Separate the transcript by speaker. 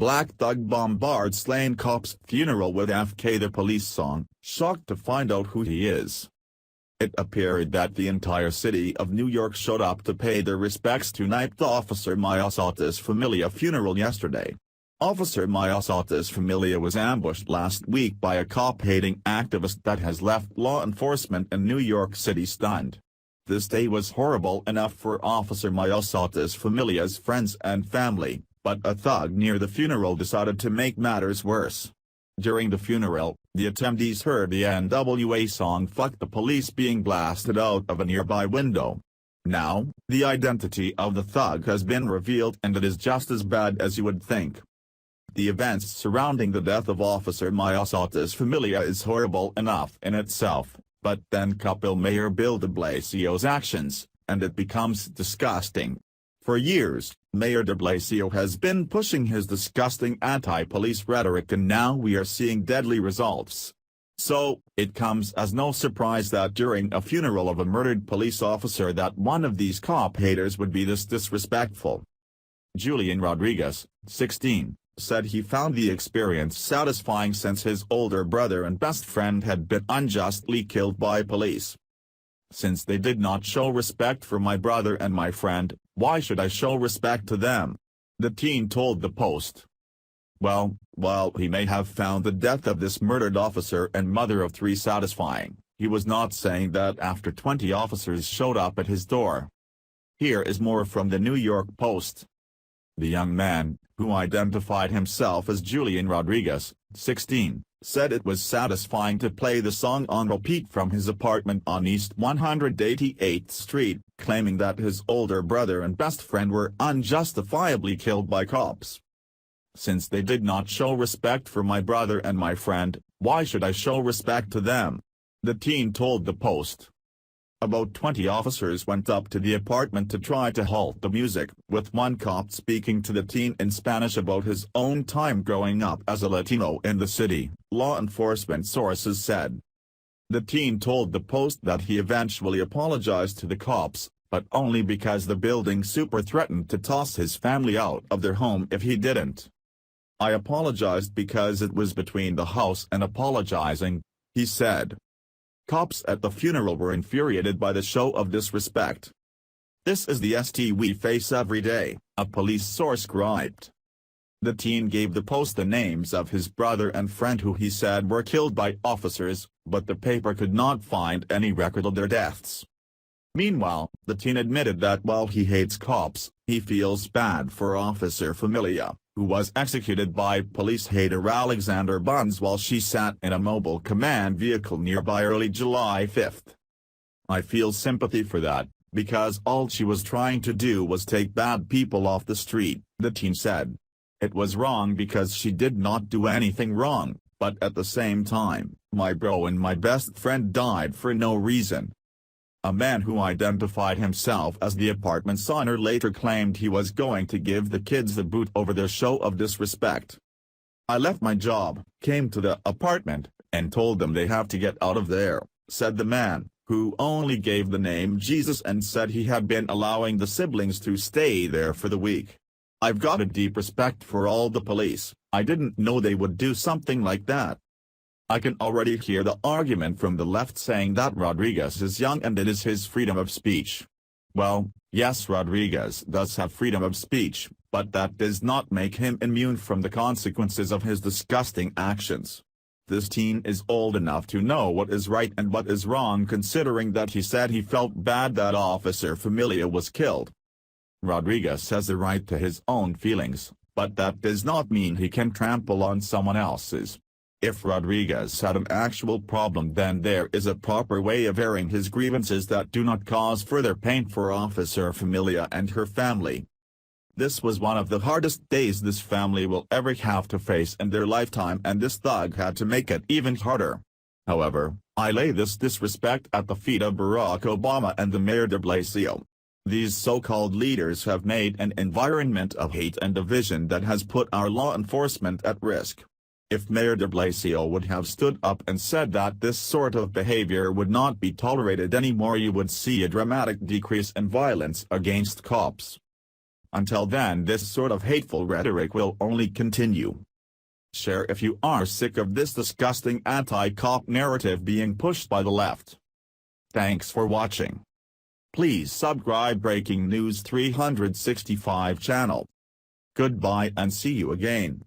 Speaker 1: Black thug Bombards slain cop's funeral with FK the police song, shocked to find out who he is. It appeared that the entire city of New York showed up to pay their respects to Ninth Officer Miasotis Familia funeral yesterday. Officer Miasotis Familia was ambushed last week by a cop-hating activist that has left law enforcement in New York City stunned. This day was horrible enough for Officer Miasotis Familia's friends and family, but a thug near the funeral decided to make matters worse. During the funeral, the attendees heard the NWA song "Fuck the Police" being blasted out of a nearby window. Now, the identity of the thug has been revealed and it is just as bad as you would think. The events surrounding the death of Officer Miasotis Familia is horrible enough in itself, but then couple Mayor Bill de Blasio's actions, and it becomes disgusting. For years, Mayor de Blasio has been pushing his disgusting anti-police rhetoric and now we are seeing deadly results. So, it comes as no surprise that during a funeral of a murdered police officer that one of these cop haters would be this disrespectful. Julian Rodriguez, 16, said he found the experience satisfying since his older brother and best friend had been unjustly killed by police. "Since they did not show respect for my brother and my friend, why should I show respect to them?" the teen told the Post. Well, while he may have found the death of this murdered officer and mother of three satisfying, he was not saying that after 20 officers showed up at his door. Here is more from the New York Post. The young man, who identified himself as Julian Rodriguez, 16, said it was satisfying to play the song on repeat from his apartment on East 188th Street, claiming that his older brother and best friend were unjustifiably killed by cops. "Since they did not show respect for my brother and my friend, why should I show respect to them?" the teen told the Post. About 20 officers went up to the apartment to try to halt the music, with one cop speaking to the teen in Spanish about his own time growing up as a Latino in the city, law enforcement sources said. The teen told the Post that he eventually apologized to the cops, but only because the building super threatened to toss his family out of their home if he didn't. "I apologized because it was between the house and apologizing," he said. Cops at the funeral were infuriated by the show of disrespect. "This is the st we face every day," a police source griped. The teen gave the Post the names of his brother and friend who he said were killed by officers, but the paper could not find any record of their deaths. Meanwhile, the teen admitted that while he hates cops, he feels bad for Officer Familia, who was executed by police hater Alexander Buns while she sat in a mobile command vehicle nearby early July 5. "I feel sympathy for that, because all she was trying to do was take bad people off the street," the teen said. "It was wrong because she did not do anything wrong, but at the same time, my bro and my best friend died for no reason." A man who identified himself as the apartment's owner later claimed he was going to give the kids the boot over their show of disrespect. "I left my job, came to the apartment, and told them they have to get out of there," said the man, who only gave the name Jesus and said he had been allowing the siblings to stay there for the week. "I've got a deep respect for all the police, I didn't know they would do something like that." I can already hear the argument from the left saying that Rodriguez is young and it is his freedom of speech. Well, yes, Rodriguez does have freedom of speech, but that does not make him immune from the consequences of his disgusting actions. This teen is old enough to know what is right and what is wrong, considering that he said he felt bad that Officer Familia was killed. Rodriguez has the right to his own feelings, but that does not mean he can trample on someone else's. If Rodriguez had an actual problem, then there is a proper way of airing his grievances that do not cause further pain for Officer Familia and her family. This was one of the hardest days this family will ever have to face in their lifetime, and this thug had to make it even harder. However, I lay this disrespect at the feet of Barack Obama and the Mayor de Blasio. These so-called leaders have made an environment of hate and division that has put our law enforcement at risk. If Mayor de Blasio would have stood up and said that this sort of behavior would not be tolerated anymore, you would see a dramatic decrease in violence against cops. Until then, this sort of hateful rhetoric will only continue. Share if you are sick of this disgusting anti-cop narrative being pushed by the left. Thanks for watching. Please subscribe Breaking News 365 channel. Goodbye and see you again.